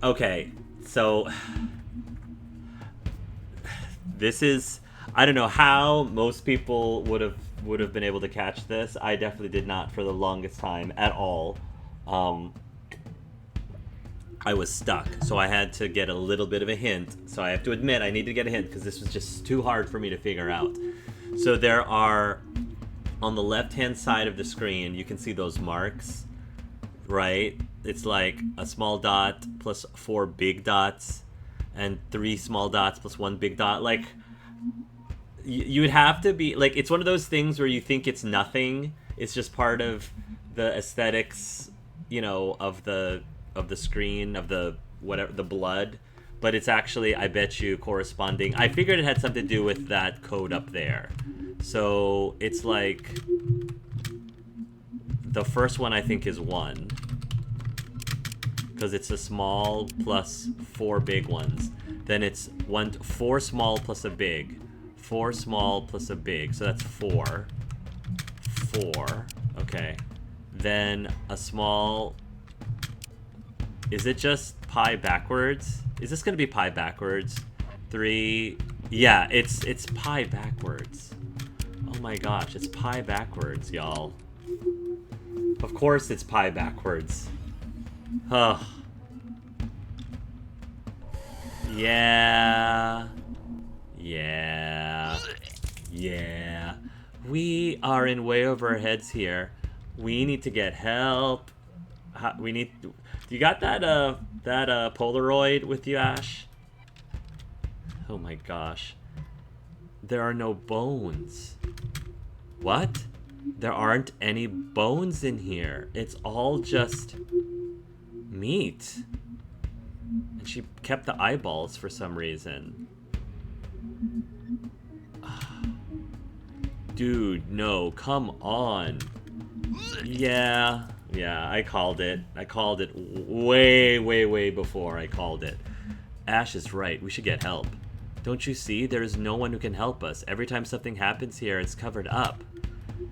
Okay, so this is, I don't know how most people would have been able to catch this. I definitely did not for the longest time at all. Um, I was stuck, so I had to get a little bit of a hint. So I have to admit I need to get a hint because this was just too hard for me to figure out. So there are, on the left hand side of the screen, you can see those marks, right? It's like a small dot plus four big dots, and three small dots plus one big dot. Like, you would have to be like, it's one of those things where you think it's nothing. It's just part of the aesthetics, of the screen, of the whatever, the blood. But it's actually, I bet you, corresponding. I figured it had something to do with that code up there. So it's like the first one I think is one, because it's a small plus four big ones. Then it's four small plus a big, four small plus a big. So that's four. Four. Okay. Then a small. Is it just pi backwards? Is this gonna be pi backwards? Three. Yeah, it's pi backwards. Oh my gosh, it's pi backwards, y'all. Of course it's pi backwards. Ugh. Yeah. Yeah. Yeah. We are in way over our heads here. We need to get help. We need. Do you got that Polaroid with you, Ash? Oh my gosh. There are no bones. What? There aren't any bones in here. It's all just meat. And she kept the eyeballs for some reason. Dude, no, come on. Yeah, I called it. I called it way, way, way before I called it. Ash is right. We should get help. Don't you see? There is no one who can help us. Every time something happens here, it's covered up.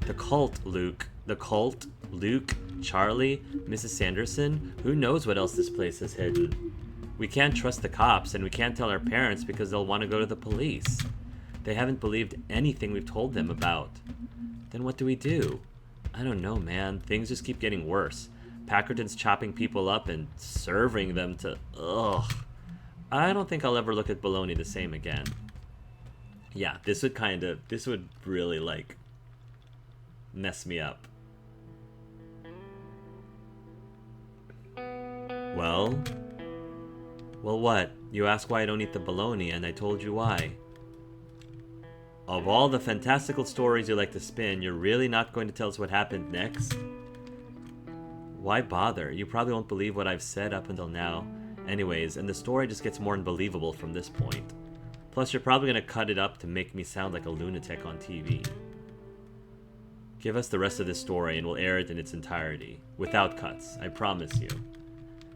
The cult, Luke. The cult, Luke, Charlie, Mrs. Sanderson. Who knows what else this place is hidden? We can't trust the cops, and we can't tell our parents because they'll want to go to the police. They haven't believed anything we've told them about. Then what do we do? I don't know, man. Things just keep getting worse. Packerton's chopping people up and serving them to... Ugh. I don't think I'll ever look at bologna the same again. Yeah, this would really, like, mess me up. Well? Well, what? You ask why I don't eat the bologna, and I told you why. Of all the fantastical stories you like to spin, you're really not going to tell us what happened next? Why bother? You probably won't believe what I've said up until now. Anyways, and the story just gets more unbelievable from this point. Plus, you're probably going to cut it up to make me sound like a lunatic on TV. Give us the rest of this story and we'll air it in its entirety. Without cuts, I promise you.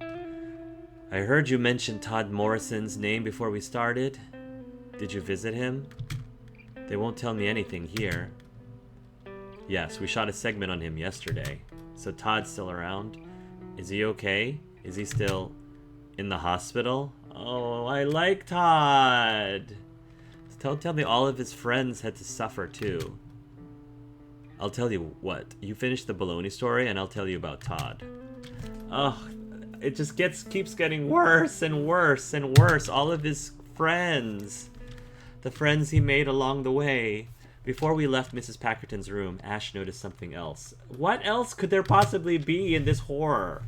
I heard you mention Todd Morrison's name before we started. Did you visit him? They won't tell me anything here. Yes, we shot a segment on him yesterday. So Todd's still around? Is he okay? Is he still in the hospital? Oh, I like Todd! Don't tell me all of his friends had to suffer too. I'll tell you what. You finish the baloney story and I'll tell you about Todd. Oh, it just keeps getting worse and worse and worse. All of his friends. The friends he made along the way. Before we left Mrs. Packerton's room, Ash noticed something else. What else could there possibly be in this horror?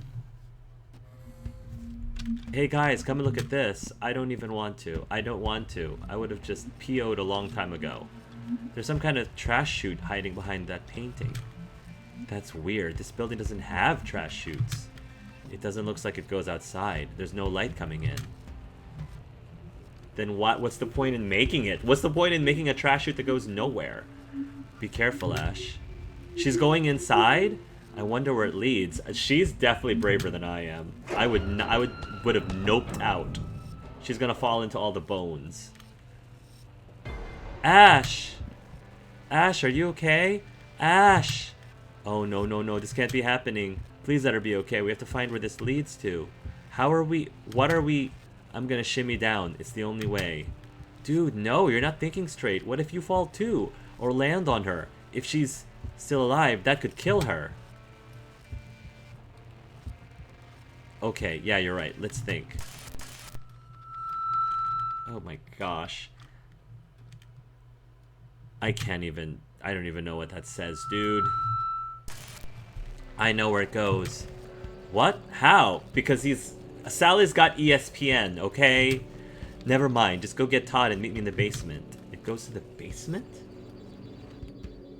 Hey guys, come and look at this. I don't even want to. I don't want to. I would have just PO'd a long time ago. There's some kind of trash chute hiding behind that painting. That's weird. This building doesn't have trash chutes. It doesn't look like it goes outside. There's no light coming in. Then what's the point in making it? What's the point in making a trash chute that goes nowhere? Be careful, Ash. She's going inside? I wonder where it leads. She's definitely braver than I am. I would have noped out. She's gonna fall into all the bones. Ash! Ash, are you okay? Ash! Oh, no, no, no. This can't be happening. Please let her be okay. We have to find where this leads to. How are we... What are we... I'm gonna shimmy down. It's the only way. Dude, no, you're not thinking straight. What if you fall too? Or land on her? If she's still alive, that could kill her. Okay, yeah, you're right. Let's think. Oh my gosh. I don't even know what that says, dude. I know where it goes. What? How? Because Sally's got ESPN, okay? Never mind, just go get Todd and meet me in the basement. It goes to the basement?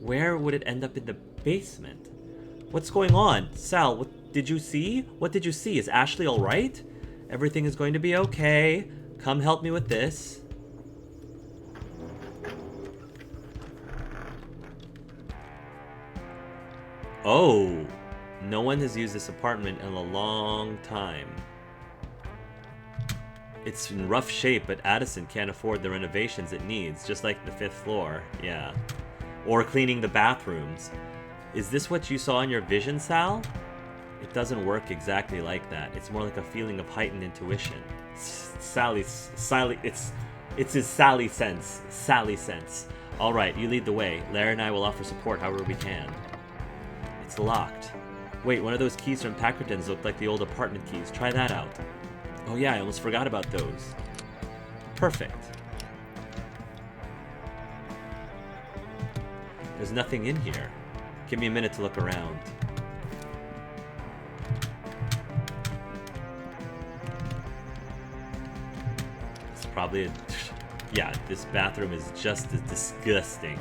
Where would it end up in the basement? What's going on? Sal, what did you see? What did you see? Is Ashley alright? Everything is going to be okay. Come help me with this. Oh, no one has used this apartment in a long time. It's in rough shape, but Addison can't afford the renovations it needs, just like the 5th floor, yeah. Or cleaning the bathrooms. Is this what you saw in your vision, Sal? It doesn't work exactly like that. It's more like a feeling of heightened intuition. It's his Sally sense. Sally sense. Alright, you lead the way. Larry and I will offer support however we can. It's locked. Wait, one of those keys from Packerton's looked like the old apartment keys. Try that out. Oh yeah, I almost forgot about those. Perfect. There's nothing in here. Give me a minute to look around. It's probably yeah, this bathroom is just as disgusting.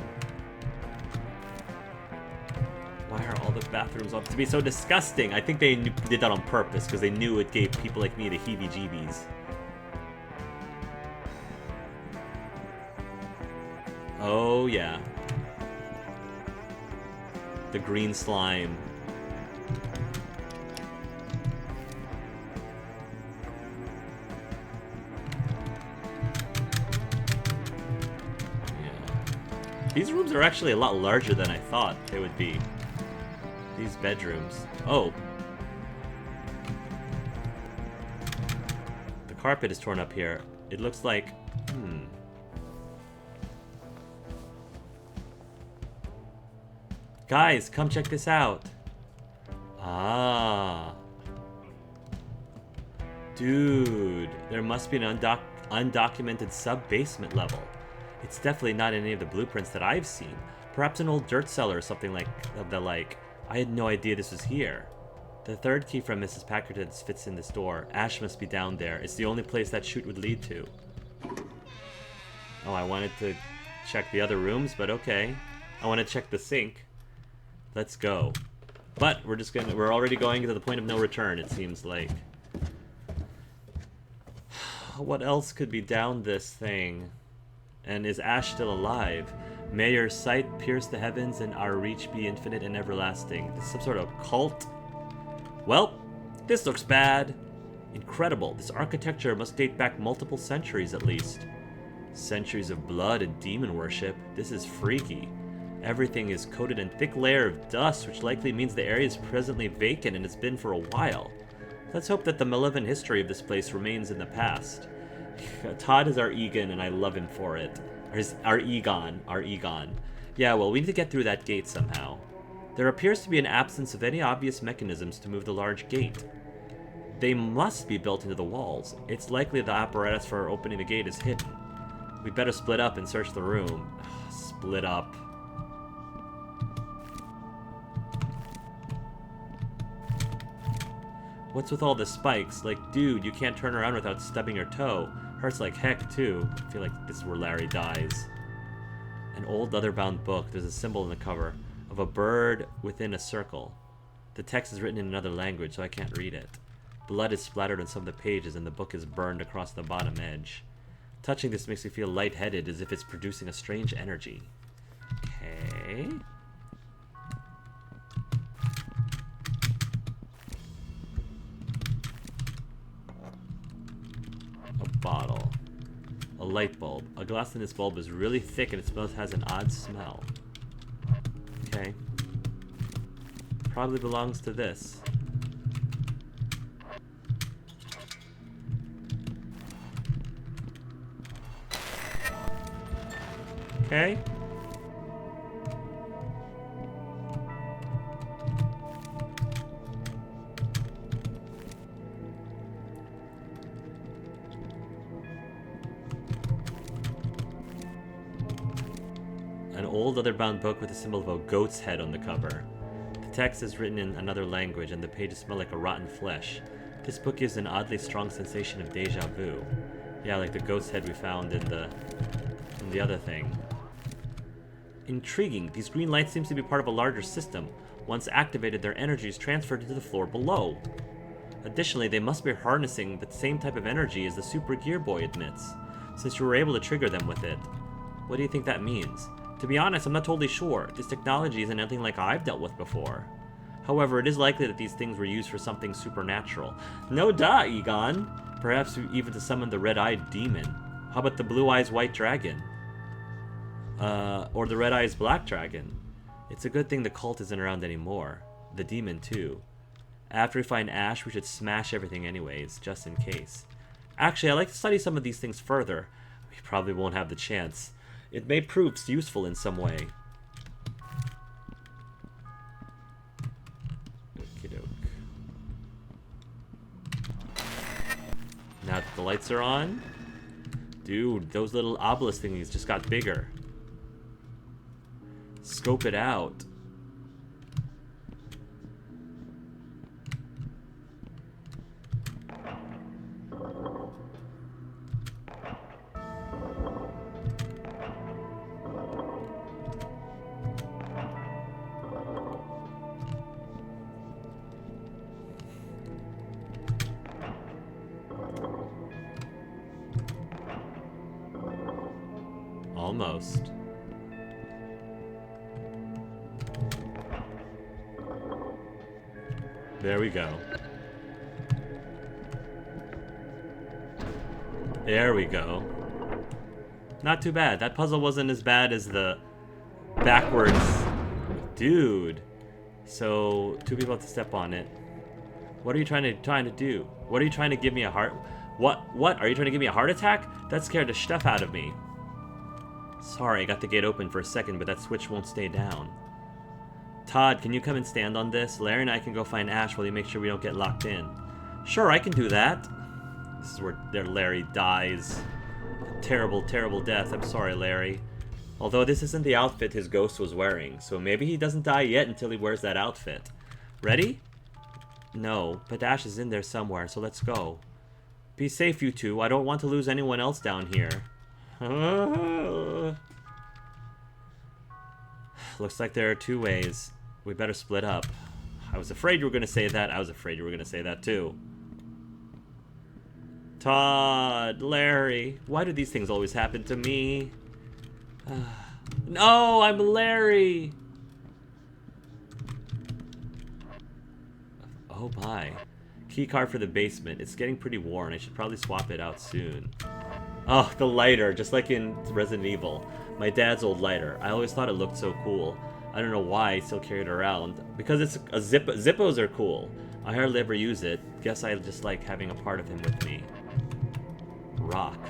Why are all the bathrooms up to be so disgusting? I think they did that on purpose because they knew it gave people like me the heebie-jeebies. Oh yeah. The green slime. Yeah. These rooms are actually a lot larger than I thought they would be. These bedrooms. Oh. The carpet is torn up here. It looks like... Guys, come check this out. Ah. Dude, there must be an undocumented sub-basement level. It's definitely not in any of the blueprints that I've seen. Perhaps an old dirt cellar or something like the like. I had no idea this was here. The third key from Mrs. Packerton's fits in this door. Ash must be down there. It's the only place that chute would lead to. Oh, I wanted to check the other rooms, but okay. I want to check the sink. Let's go. But we're already going to the point of no return, it seems like. What else could be down this thing? And is Ash still alive? May your sight pierce the heavens and our reach be infinite and everlasting. This is some sort of cult? Well, this looks bad. Incredible. This architecture must date back multiple centuries at least. Centuries of blood and demon worship. This is freaky. Everything is coated in a thick layer of dust, which likely means the area is presently vacant and has been for a while. Let's hope that the malevolent history of this place remains in the past. Todd is our Egon, and I love him for it. Our Egon. Yeah, well, we need to get through that gate somehow. There appears to be an absence of any obvious mechanisms to move the large gate. They must be built into the walls. It's likely the apparatus for opening the gate is hidden. We better split up and search the room. Split up. What's with all the spikes? Like, dude, you can't turn around without stubbing your toe. Hurts like heck, too. I feel like this is where Larry dies. An old leather-bound book. There's a symbol in the cover of a bird within a circle. The text is written in another language, so I can't read it. Blood is splattered on some of the pages, and the book is burned across the bottom edge. Touching this makes me feel lightheaded, as if it's producing a strange energy. Okay. Bottle. A light bulb. A glass in this bulb is really thick and it has an odd smell. Okay. Probably belongs to this. okay? An old leather-bound book with a symbol of a goat's head on the cover. The text is written in another language, and the pages smell like a rotten flesh. This book gives an oddly strong sensation of deja vu. Yeah, like the goat's head we found in the other thing. Intriguing. These green lights seem to be part of a larger system. Once activated, their energy is transferred into the floor below. Additionally, they must be harnessing the same type of energy as the Super Gear Boy emits, since you were able to trigger them with it. What do you think that means? To be honest, I'm not totally sure. This technology isn't anything like I've dealt with before. However, it is likely that these things were used for something supernatural. No duh, Egon! Perhaps even to summon the red-eyed demon. How about the blue eyes white dragon? Or the red eyes black dragon? It's a good thing the cult isn't around anymore. The demon, too. After we find Ash, we should smash everything anyways, just in case. Actually, I'd like to study some of these things further. We probably won't have the chance. It may prove useful in some way. Okey-doke. Now that the lights are on... Dude, those little obelisk thingies just got bigger. Scope it out. Almost. There we go. There we go. Not too bad. That puzzle wasn't as bad as the backwards. Dude. So, two people have to step on it. What are you trying to do? What are you trying to give me a heart? What? Are you trying to give me a heart attack? That scared the stuff out of me. Sorry, I got the gate open for a second, but that switch won't stay down. Todd, can you come and stand on this? Larry and I can go find Ash while you make sure we don't get locked in. Sure, I can do that. This is where Larry dies. A terrible, terrible death. I'm sorry, Larry. Although this isn't the outfit his ghost was wearing, so maybe he doesn't die yet until he wears that outfit. Ready? No, but Ash is in there somewhere, so let's go. Be safe, you two. I don't want to lose anyone else down here. Looks like there are two ways. We better split up. I was afraid you were going to say that. I was afraid you were going to say that too. Todd, Larry, why do these things always happen to me? No, I'm Larry. Oh my. Key card for the basement. It's getting pretty worn. I should probably swap it out soon. Oh, the lighter, just like in Resident Evil. My dad's old lighter. I always thought it looked so cool. I don't know why I still carry it around. Because it's a Zippos are cool. I hardly ever use it. Guess I just like having a part of him with me. Rock.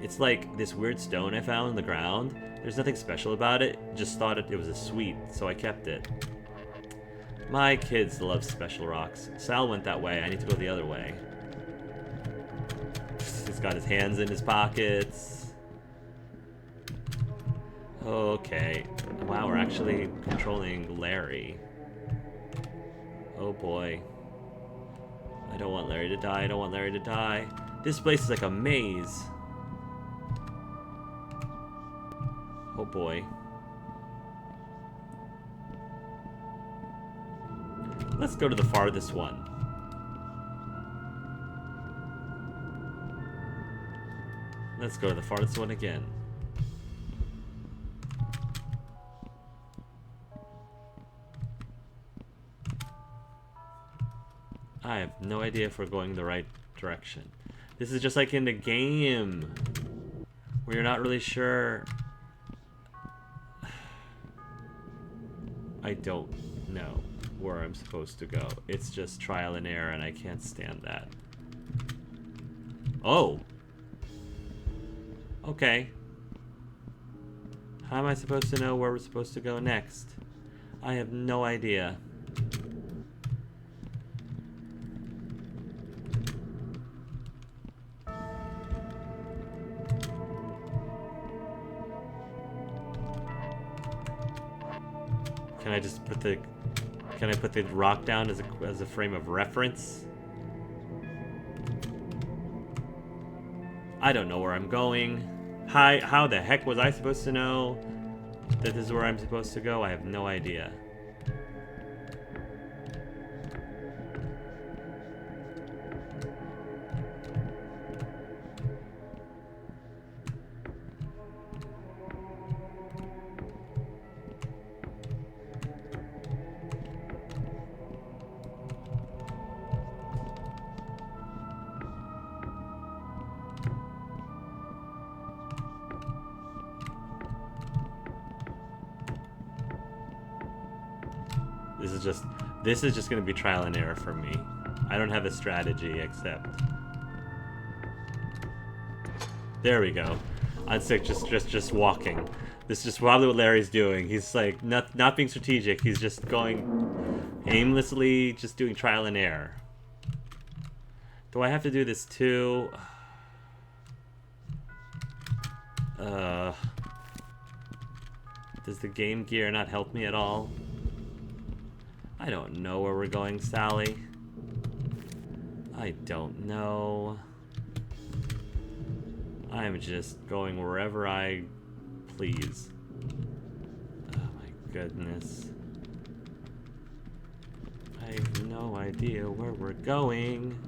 It's like this weird stone I found in the ground. There's nothing special about it. Just thought it was a sweet, so I kept it. My kids love special rocks. Sal went that way. I need to go the other way. He's got his hands in his pockets. Okay. Wow, we're actually controlling Larry. Oh boy. I don't want Larry to die. I don't want Larry to die. This place is like a maze. Oh boy. Let's go to the farthest one. Let's go to the farthest one again. I have no idea if we're going the right direction. This is just like in the game, where you're not really sure. I don't know where I'm supposed to go. It's just trial and error, and I can't stand that. Oh! Okay. How am I supposed to know where we're supposed to go next? I have no idea. Can I just put the... Can I put the rock down as a frame of reference? I don't know where I'm going. How the heck was I supposed to know that this is where I'm supposed to go? I have no idea. This is just gonna be trial and error for me. I don't have a strategy except... There we go. I'm sick, just walking. This is just probably what Larry's doing. He's like not being strategic. He's just going aimlessly, just doing trial and error. Do I have to do this too? Does the Game Gear not help me at all? I don't know where we're going, Sally. I don't know. I'm just going wherever I please. Oh my goodness. I have no idea where we're going.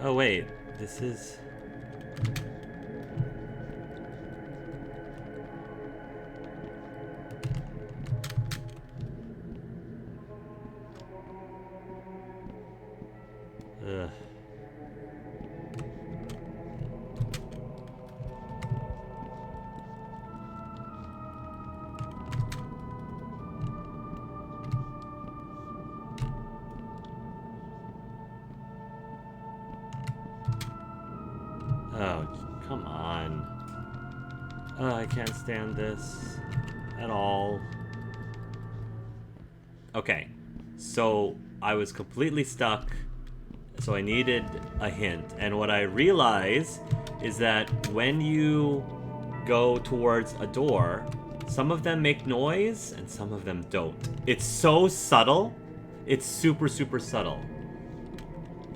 Oh wait, this is... Ugh. Oh, come on. I can't stand this at all. Okay, so I was completely stuck, so I needed a hint. And what I realize is that when you go towards a door, some of them make noise and some of them don't. It's so subtle. It's super, super subtle.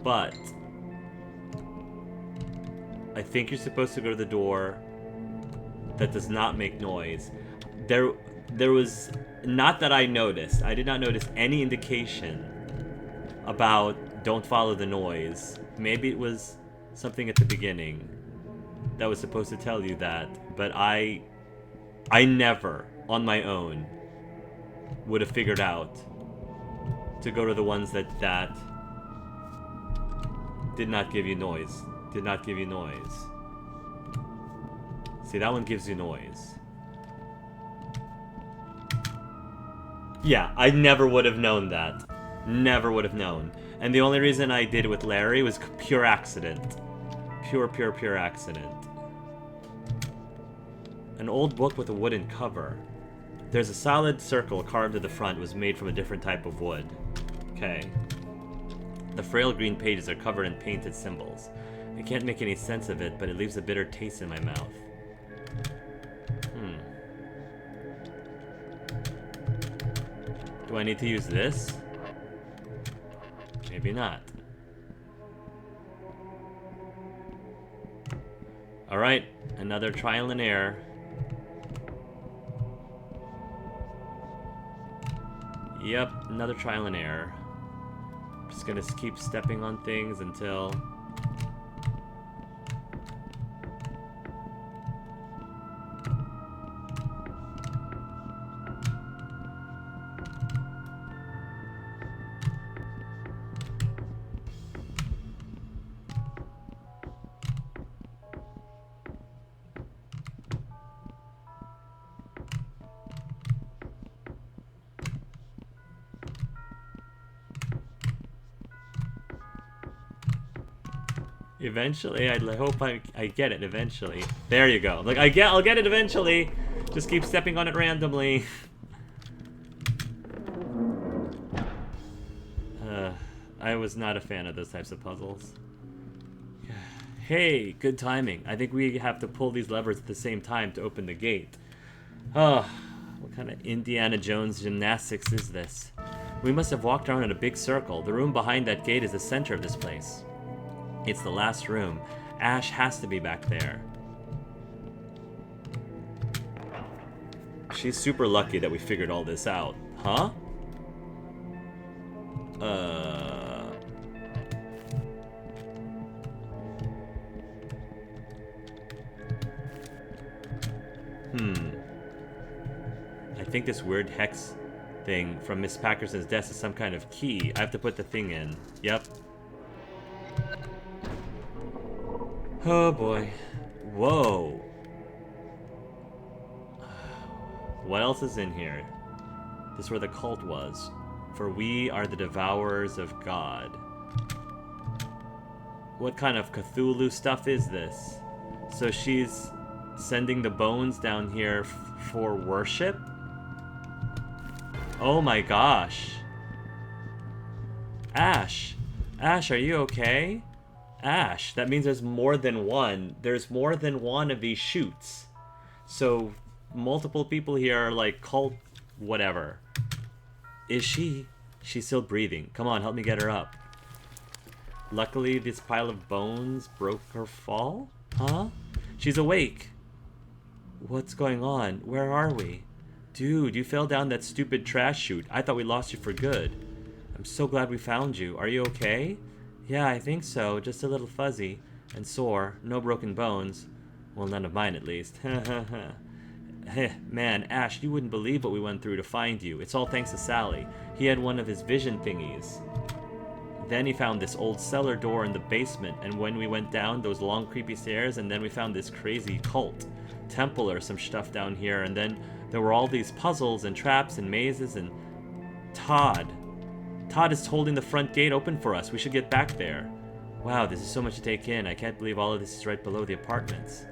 But I think you're supposed to go to the door that does not make noise. There was, not that I noticed, I did not notice any indication about don't follow the noise. Maybe it was something at the beginning that was supposed to tell you that, but I never, on my own, would have figured out to go to the ones that did not give you noise. Did not give you noise. See, that one gives you noise. Yeah, I never would have known that. Never would have known. And the only reason I did it with Larry was pure accident. Pure accident. An old book with a wooden cover. There's a solid circle carved to the front. It was made from a different type of wood. Okay. The frail green pages are covered in painted symbols. I can't make any sense of it, but it leaves a bitter taste in my mouth. Do I need to use this? Maybe not. Alright, another trial and error. Yep, another trial and error. Just gonna keep stepping on things until... Eventually, I hope I get it eventually. There you go. Like, I'll get it eventually. Just keep stepping on it randomly. I was not a fan of those types of puzzles. Hey, good timing. I think we have to pull these levers at the same time to open the gate. Oh, what kind of Indiana Jones gymnastics is this? We must have walked around in a big circle. The room behind that gate is the center of this place. It's the last room. Ash has to be back there. She's super lucky that we figured all this out. Huh? I think this weird hex thing from Miss Packerson's desk is some kind of key. I have to put the thing in. Yep. Oh boy. Whoa. What else is in here? This is where the cult was. For we are the devourers of God. What kind of Cthulhu stuff is this? So she's sending the bones down here for worship? Oh my gosh. Ash. Ash, are you okay? Ash, that means there's more than one. There's more than one of these shoots. So multiple people here are like cult whatever. Is she? She's still breathing. Come on, help me get her up. Luckily, this pile of bones broke her fall? Huh? She's awake. What's going on? Where are we? Dude, you fell down that stupid trash chute. I thought we lost you for good. I'm so glad we found you. Are you okay? Yeah, I think so. Just a little fuzzy and sore. No broken bones. Well, none of mine at least. Man, Ash, you wouldn't believe what we went through to find you. It's all thanks to Sally. He had one of his vision thingies. Then he found this old cellar door in the basement, and when we went down those long creepy stairs, and then we found this crazy cult temple or some stuff down here, and then there were all these puzzles and traps and mazes, and Todd is holding the front gate open for us. We should get back there. Wow, this is so much to take in. I can't believe all of this is right below the apartments.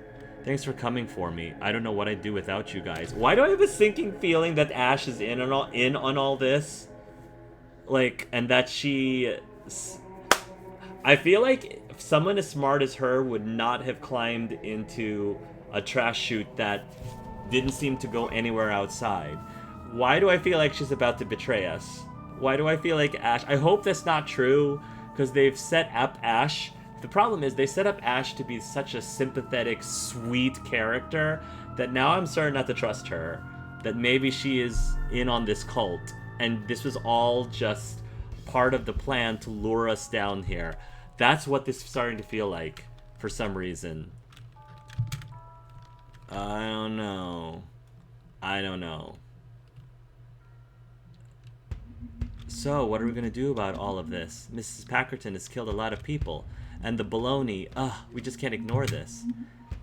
Thanks for coming for me. I don't know what I'd do without you guys. Why do I have a sinking feeling that Ash is in on all this? Like, and that she... I feel like someone as smart as her would not have climbed into a trash chute that didn't seem to go anywhere outside. Why do I feel like she's about to betray us? Why do I feel like Ash... I hope that's not true, because they've set up Ash... The problem is they set up Ash to be such a sympathetic, sweet character that now I'm starting not to trust her. That maybe she is in on this cult, and this was all just part of the plan to lure us down here. That's what this is starting to feel like, for some reason. I don't know. So, what are we going to do about all of this? Mrs. Packerton has killed a lot of people. And the baloney, we just can't ignore this.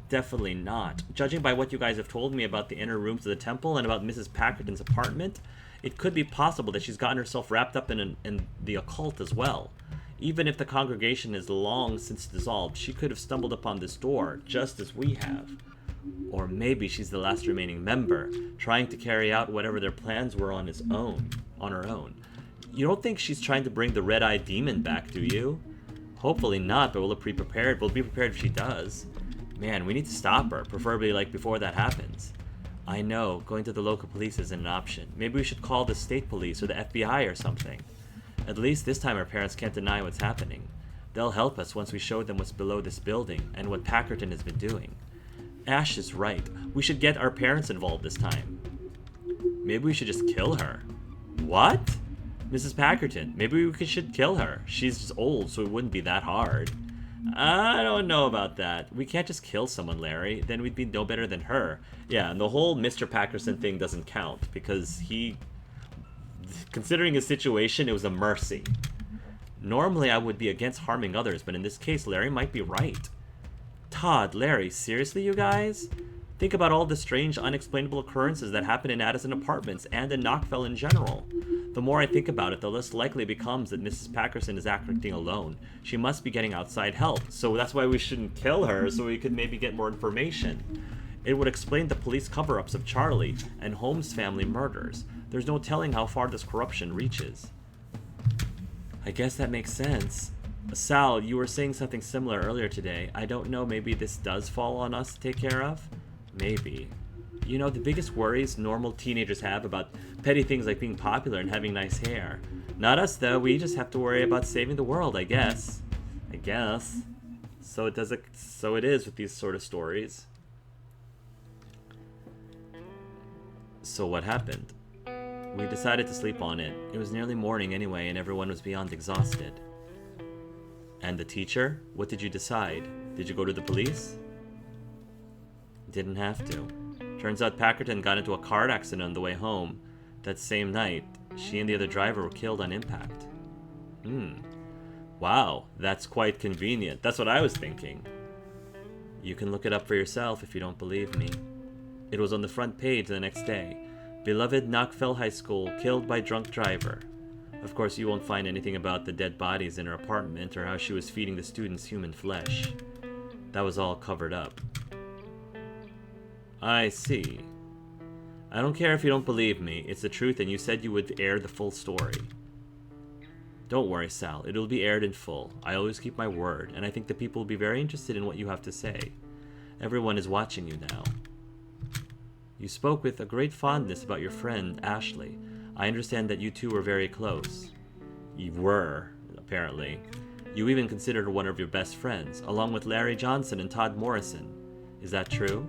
Definitely not. Judging by what you guys have told me about the inner rooms of the temple and about Mrs. Packerton's apartment, it could be possible that she's gotten herself wrapped up in the occult as well. Even if the congregation is long since dissolved, she could have stumbled upon this door, just as we have. Or maybe she's the last remaining member, trying to carry out whatever their plans were on her own. You don't think she's trying to bring the red-eyed demon back, do you? Hopefully not, but we'll be prepared. We'll be prepared if she does. Man, we need to stop her, preferably like before that happens. I know, going to the local police isn't an option. Maybe we should call the state police or the FBI or something. At least this time our parents can't deny what's happening. They'll help us once we show them what's below this building and what Packerton has been doing. Ash is right. We should get our parents involved this time. Maybe we should just kill her. What? Mrs. Packerton. Maybe we should kill her. She's just old, so it wouldn't be that hard. I don't know about that. We can't just kill someone, Larry. Then we'd be no better than her. Yeah, and the whole Mr. Packerson thing doesn't count, because considering his situation, it was a mercy. Normally, I would be against harming others, but in this case, Larry might be right. Todd, Larry, seriously, you guys? Think about all the strange, unexplainable occurrences that happen in Addison Apartments and in Knockville in general. The more I think about it, the less likely it becomes that Mrs. Packerson is acting alone. She must be getting outside help, so that's why we shouldn't kill her, so we could maybe get more information. It would explain the police cover-ups of Charlie and Holmes' family murders. There's no telling how far this corruption reaches. I guess that makes sense. Sal, you were saying something similar earlier today. I don't know, maybe this does fall on us to take care of? Maybe. You know, the biggest worries normal teenagers have about petty things like being popular and having nice hair. Not us, though. We just have to worry about saving the world, I guess. So it is with these sort of stories. So what happened? We decided to sleep on it. It was nearly morning anyway, and everyone was beyond exhausted. And the teacher? What did you decide? Did you go to the police? Didn't have to. Turns out Packerton got into a car accident on the way home. That same night, she and the other driver were killed on impact. Wow, that's quite convenient. That's what I was thinking. You can look it up for yourself if you don't believe me. It was on the front page the next day. Beloved Knockfell High School, killed by drunk driver. Of course, you won't find anything about the dead bodies in her apartment or how she was feeding the students human flesh. That was all covered up. I see. I don't care if you don't believe me. It's the truth, and you said you would air the full story. Don't worry, Sal. It'll be aired in full. I always keep my word, and I think the people will be very interested in what you have to say. Everyone is watching you now. You spoke with a great fondness about your friend, Ashley. I understand that you two were very close. You were, apparently. You even considered her one of your best friends, along with Larry Johnson and Todd Morrison. Is that true?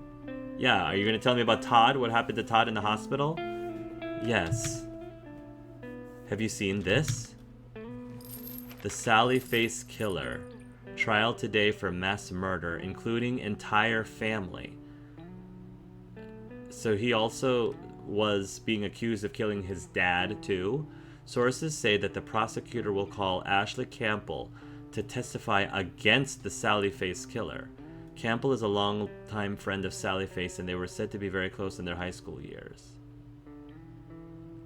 Yeah, are you going to tell me about Todd? What happened to Todd in the hospital? Yes. Have you seen this? The Sally Face Killer. Trial today for mass murder, including entire family. So he also was being accused of killing his dad, too. Sources say that the prosecutor will call Ashley Campbell to testify against the Sally Face Killer. Campbell is a longtime friend of Sally Face, and they were said to be very close in their high school years.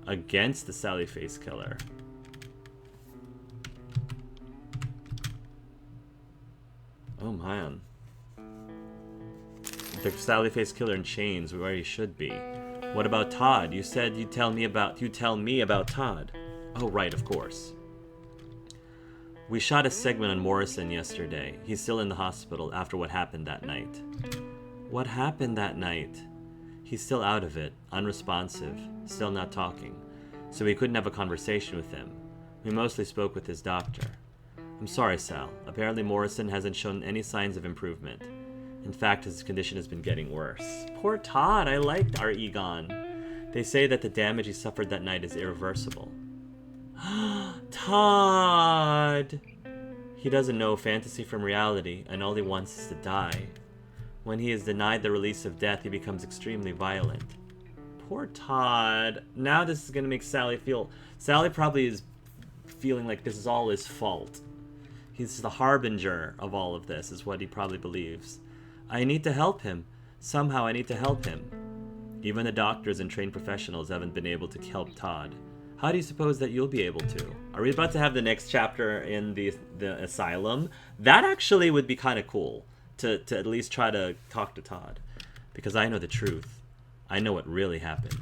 Against the Sally Face Killer. Oh man. The Sally Face Killer in chains, where he should be. What about Todd? You said you'd tell me about Todd. Oh right, of course. We shot a segment on Morrison yesterday. He's still in the hospital after what happened that night. What happened that night? He's still out of it, unresponsive, still not talking. So we couldn't have a conversation with him. We mostly spoke with his doctor. I'm sorry, Sal. Apparently Morrison hasn't shown any signs of improvement. In fact, his condition has been getting worse. Poor Todd, I liked our Egon. They say that the damage he suffered that night is irreversible. Todd! He doesn't know fantasy from reality, and all he wants is to die. When he is denied the release of death, he becomes extremely violent. Poor Todd. Now this is going to make Sally feel... Sally probably is feeling like this is all his fault. He's the harbinger of all of this, is what he probably believes. I need to help him. Somehow I need to help him. Even the doctors and trained professionals haven't been able to help Todd. How do you suppose that you'll be able to? Are we about to have the next chapter in the asylum? That actually would be kind of cool, to at least try to talk to Todd. Because I know the truth. I know what really happened.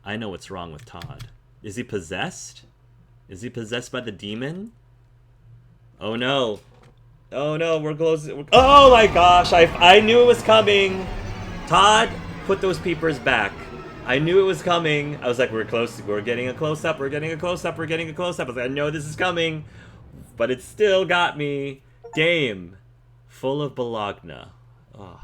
I know what's wrong with Todd. Is he possessed? Is he possessed by the demon? Oh no. Oh no, we're closing. Oh my gosh, I knew it was coming. Todd, put those peepers back. I knew it was coming. I was like, we're close. We're getting a close-up. We're getting a close-up. We're getting a close-up. I was like, I know this is coming. But it still got me. Game. Full of Bologna. Oh.